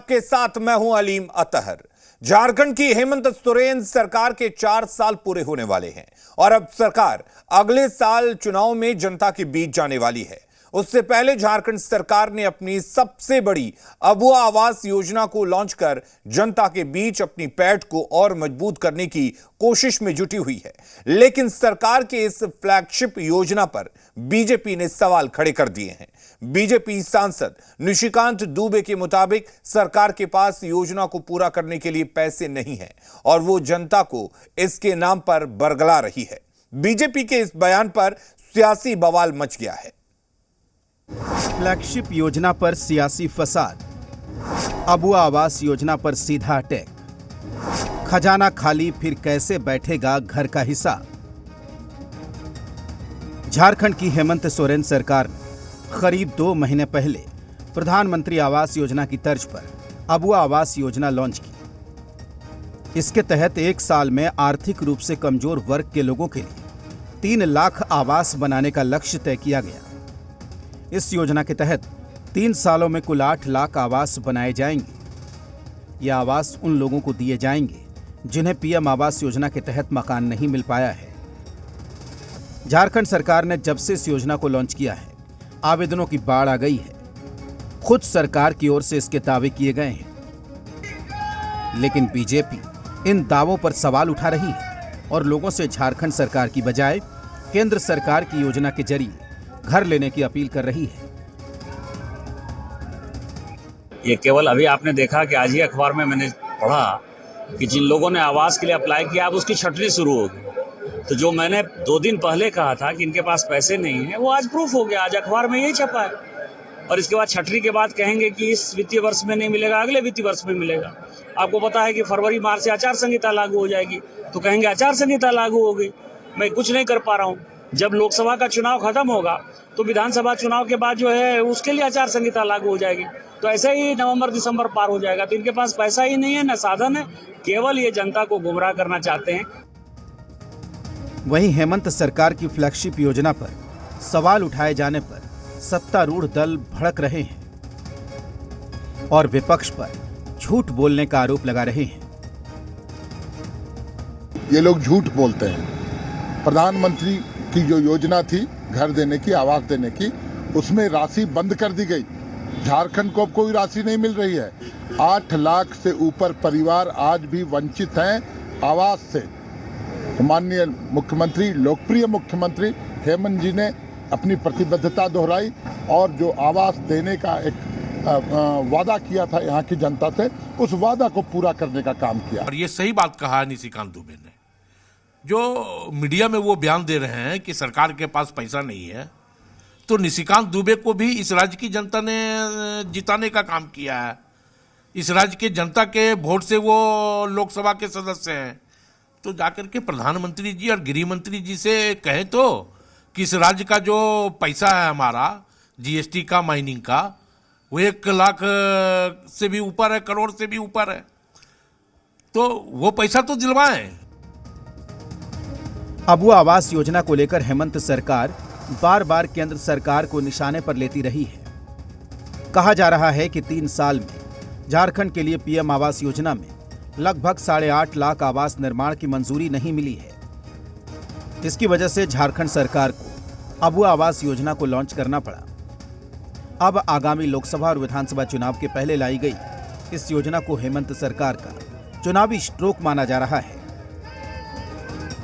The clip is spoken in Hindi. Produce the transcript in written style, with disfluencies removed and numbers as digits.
आपके साथ मैं हूं अलीम अतहर। झारखंड की हेमंत सोरेन सरकार के 4 साल पूरे होने वाले हैं और अब सरकार अगले साल चुनाव में जनता के बीच जाने वाली है। उससे पहले झारखंड सरकार ने अपनी सबसे बड़ी अबुआ आवास योजना को लॉन्च कर जनता के बीच अपनी पैठ को और मजबूत करने की कोशिश में जुटी हुई है। लेकिन सरकार के इस फ्लैगशिप योजना पर बीजेपी ने सवाल खड़े कर दिए हैं। बीजेपी सांसद निशिकांत दुबे के मुताबिक सरकार के पास योजना को पूरा करने के लिए पैसे नहीं है और वो जनता को इसके नाम पर बरगला रही है। बीजेपी के इस बयान पर सियासी बवाल मच गया है। फ्लैगशिप योजना पर सियासी फसाद, अबुआ आवास योजना पर सीधा अटैक, खजाना खाली फिर कैसे बैठेगा घर का हिसाब। झारखंड की हेमंत सोरेन सरकार ने करीब 2 महीने पहले प्रधानमंत्री आवास योजना की तर्ज पर अबुआ आवास योजना लॉन्च की। इसके तहत 1 साल में आर्थिक रूप से कमजोर वर्ग के लोगों के लिए 3 लाख आवास बनाने का लक्ष्य तय किया गया। इस योजना के तहत 3 सालों में कुल 8 लाख आवास बनाए जाएंगे। ये आवास उन लोगों को दिए जाएंगे जिन्हें पीएम आवास योजना के तहत मकान नहीं मिल पाया है। झारखंड सरकार ने जब से इस योजना को लॉन्च किया है, आवेदनों की बाढ़ आ गई है। खुद सरकार की ओर से इसके दावे किए गए हैं, लेकिन बीजेपी इन दावों पर सवाल उठा रही है और लोगों से झारखंड सरकार की बजाय केंद्र सरकार की योजना के जरिए घर लेने की अपील कर रही है। ये केवल अभी आपने देखा कि आज ही अखबार में मैंने पढ़ा कि जिन लोगों ने आवास के लिए अप्लाई किया अब उसकी छटनी शुरू होगी। तो जो मैंने 2 दिन पहले कहा था कि इनके पास पैसे नहीं है, वो आज प्रूफ हो गया। आज अखबार में यही छपा है। और इसके बाद छटनी के बाद कहेंगे कि इस वित्तीय वर्ष में नहीं मिलेगा, अगले वित्तीय वर्ष में मिलेगा। आपको पता है कि फरवरी मार्च से आचार संहिता लागू हो जाएगी, तो कहेंगे आचार संहिता लागू हो गई। मैं कुछ नहीं कर पा रहा हूँ। जब लोकसभा का चुनाव खत्म होगा तो विधानसभा चुनाव के बाद जो है उसके लिए आचार संहिता लागू हो जाएगी। तो ऐसे ही नवंबर दिसंबर पार हो जाएगा। तो इनके पास पैसा ही नहीं है, न साधन है, केवल ये जनता को गुमराह करना चाहते हैं। वहीं हेमंत सरकार की फ्लैगशिप योजना पर सवाल उठाए जाने पर सत्तारूढ़ दल भड़क रहे हैं और विपक्ष पर झूठ बोलने का आरोप लगा रहे हैं। ये लोग झूठ बोलते हैं। प्रधानमंत्री की जो योजना थी घर देने की, आवास देने की, उसमें राशि बंद कर दी गई। झारखंड को अब कोई राशि नहीं मिल रही है। 8 लाख से ऊपर परिवार आज भी वंचित हैं आवास से। माननीय मुख्यमंत्री, लोकप्रिय मुख्यमंत्री हेमंत जी ने अपनी प्रतिबद्धता दोहराई और जो आवास देने का एक वादा किया था यहाँ की जनता से, उस वादा को पूरा करने का काम किया। और ये सही बात कहा है निशिकांत दुबे ने, जो मीडिया में वो बयान दे रहे हैं कि सरकार के पास पैसा नहीं है। तो निशिकांत दुबे को भी इस राज्य की जनता ने जिताने का काम किया है। इस राज्य के जनता के वोट से वो लोकसभा के सदस्य हैं। तो जाकर के प्रधानमंत्री जी और गृह मंत्री जी से कहें तो कि इस राज्य का जो पैसा है हमारा जीएसटी का, माइनिंग का, वो 1 लाख से भी ऊपर है, करोड़ से भी ऊपर है। तो वो पैसा तो दिलवाएं। अबुआ आवास योजना को लेकर हेमंत सरकार बार बार केंद्र सरकार को निशाने पर लेती रही है। कहा जा रहा है कि 3 साल में झारखंड के लिए पीएम आवास योजना में लगभग 8.5 लाख आवास निर्माण की मंजूरी नहीं मिली है। इसकी वजह से झारखंड सरकार को अबुआ आवास योजना को लॉन्च करना पड़ा। अब आगामी लोकसभा और विधानसभा चुनाव के पहले लाई गई इस योजना को हेमंत सरकार का चुनावी स्ट्रोक माना जा रहा है।